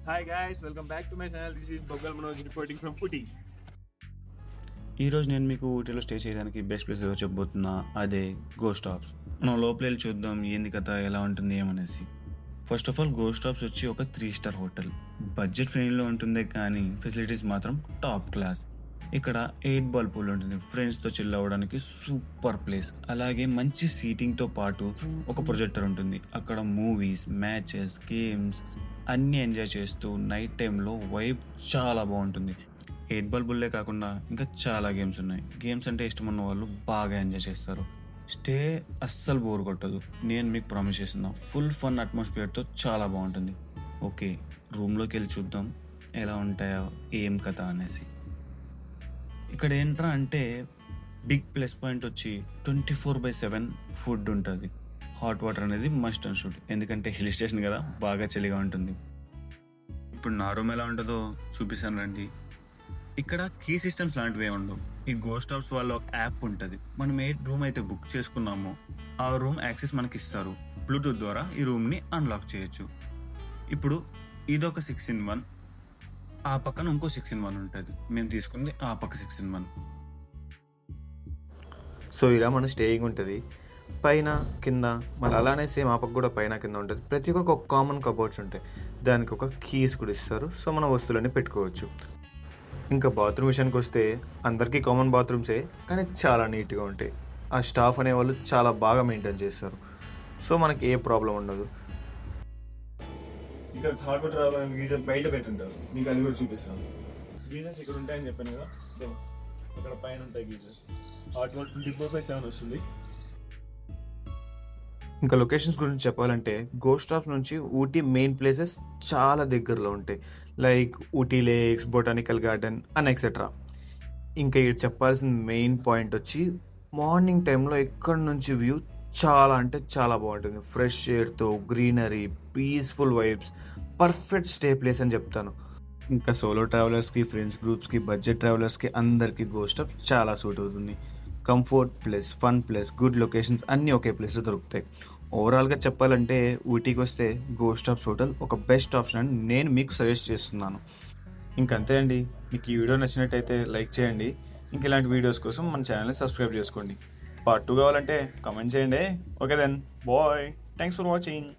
Hi guys, welcome back to my channel. This is Boggal Manoj reporting from Putti. ఈరోజు నేను మీకు ఊటీలో stay చేయడానికి బెస్ట్ ప్లేస్ ఏదో చెప్పబోతున్నా, అదే గోస్ట్ స్టాప్స్. మనం లోపల వెళ్ళి చూద్దాం ఏంది కథ, ఎలా ఉంటుంది ఏమనేసి. ఫస్ట్ ఆఫ్ ఆల్ గోస్ట్ స్టాప్స్ వచ్చి ఒక 3 స్టార్ హోటల్. బడ్జెట్ ఫ్రెండ్లీలో ఉంటుంది కానీ ఫెసిలిటీస్ మాత్రం టాప్ క్లాస్. ఇక్కడ 8 బాల్ పూల్ ఉంటుంది, ఫ్రెండ్స్తో చిల్ అవ్వడానికి సూపర్ ప్లేస్. అలాగే మంచి సీటింగ్తో పాటు ఒక ప్రొజెక్టర్ ఉంటుంది. అక్కడ మూవీస్, మ్యాచెస్, గేమ్స్ అన్నీ ఎంజాయ్ చేస్తూ నైట్ టైంలో వైబ్ చాలా బాగుంటుంది. 8 బాల్ బుల్లే కాకుండా ఇంకా చాలా గేమ్స్ ఉన్నాయి. గేమ్స్ అంటే ఇష్టం ఉన్న వాళ్ళు బాగా ఎంజాయ్ చేస్తారు. స్టే అస్సలు బోర్ కొట్టదు. నేను మీకు ప్రామిస్ చేస్తున్నా, ఫుల్ ఫన్ అట్మాస్ఫియర్తో చాలా బాగుంటుంది. ఓకే, రూమ్లోకి వెళ్ళి చూద్దాం ఎలా ఉంటాయో ఏం కథ అనేసి. ఇక్కడ ఏంట్రా అంటే బిగ్ ప్లస్ పాయింట్ వచ్చి 24/7 ఫుడ్ ఉంటుంది. హాట్ వాటర్ అనేది మస్ట్ అండ్ షుడ్, ఎందుకంటే హిల్ స్టేషన్ కదా, బాగా చలిగా ఉంటుంది. ఇప్పుడు నా రూమ్ ఎలా ఉంటుందో చూపిస్తాను రండి. ఇక్కడ కీ సిస్టమ్స్ లాంటివి ఉండవు. ఈ గోస్ట్ హౌస్ వాళ్ళ ఒక యాప్ ఉంటుంది. మనం ఏ రూమ్ అయితే బుక్ చేసుకున్నామో ఆ రూమ్ యాక్సెస్ మనకి ఇస్తారు. బ్లూటూత్ ద్వారా ఈ రూమ్ని అన్లాక్ చేయొచ్చు. ఇప్పుడు ఇదొక 6-in-1, ఆ పక్కన ఇంకో 6-in-1 ఉంటుంది. మేము తీసుకుంది ఆ పక్క 6-in-1. సో ఇలా మన స్టేయింగ్ ఉంటుంది, పైన కింద. మళ్ళీ అలానే సేమ్ ఆపకు కూడా పైన కింద ఉంటుంది. ప్రతి ఒక్కరికి ఒక కామన్ కబోర్డ్స్ ఉంటాయి, దానికి ఒక కీస్ కూడా ఇస్తారు. సో మన వస్తువులన్నీ పెట్టుకోవచ్చు. ఇంకా బాత్రూమ్ విషయానికి వస్తే అందరికీ కామన్ బాత్రూమ్సే, కానీ చాలా నీట్గా ఉంటాయి. ఆ స్టాఫ్ అనేవాళ్ళు చాలా బాగా మెయింటైన్ చేస్తారు. సో మనకి ఏ ప్రాబ్లం ఉండదు. ఇక్కడ హాట్ వాటర్ గీజర్ బయట పెట్టుంటారు, మీకు అది కూడా చూపిస్తాను. గీజర్స్ ఇక్కడ ఉంటాయని చెప్పాను కదా, సో ఇక్కడ పైన ఉంటాయి గీజర్స్. హాట్ వాటర్ 24/7 వస్తుంది. ఇంకా లొకేషన్స్ గురించి చెప్పాలంటే గోస్ట్ స్టాప్స్ నుంచి ఊటీ మెయిన్ ప్లేసెస్ చాలా దగ్గరలో ఉంటాయి, like Ooty lakes, botanical garden and etcetera. ఇంకా ఇక్కడ చెప్పాల్సిన మెయిన్ పాయింట్ వచ్చి మార్నింగ్ టైంలో ఇక్కడ నుంచి వ్యూ చాలా అంటే చాలా బాగుంటుంది. ఫ్రెష్ ఎయిర్తో, greenery, peaceful vibes, perfect stay place అని చెప్తాను. ఇంకా సోలో ట్రావెలర్స్కి, ఫ్రెండ్స్ గ్రూప్స్కి, బడ్జెట్ ట్రావెలర్స్కి అందరికీ గోస్ట్ స్టాప్స్ చాలా సూట్ అవుతుంది. Comfort plus fun plus good locations అన్నీ ఒకే ప్లేస్లో దొరుకుతాయి. ఓవరాల్గా చెప్పాలంటే ఊటీకి వస్తే గోస్ట్ స్టాప్స్ హోటల్ ఒక బెస్ట్ ఆప్షన్ అని నేను మీకు సజెస్ట్ చేస్తున్నాను. ఇంకంతే అండి. మీకు ఈ వీడియో నచ్చినట్టయితే లైక్ చేయండి. ఇంక ఇలాంటి వీడియోస్ కోసం మన ఛానల్ని సబ్స్క్రైబ్ చేసుకోండి. పార్ట్ 2 కావాలంటే కామెంట్ చేయండి. Okay then, bye, thanks for watching.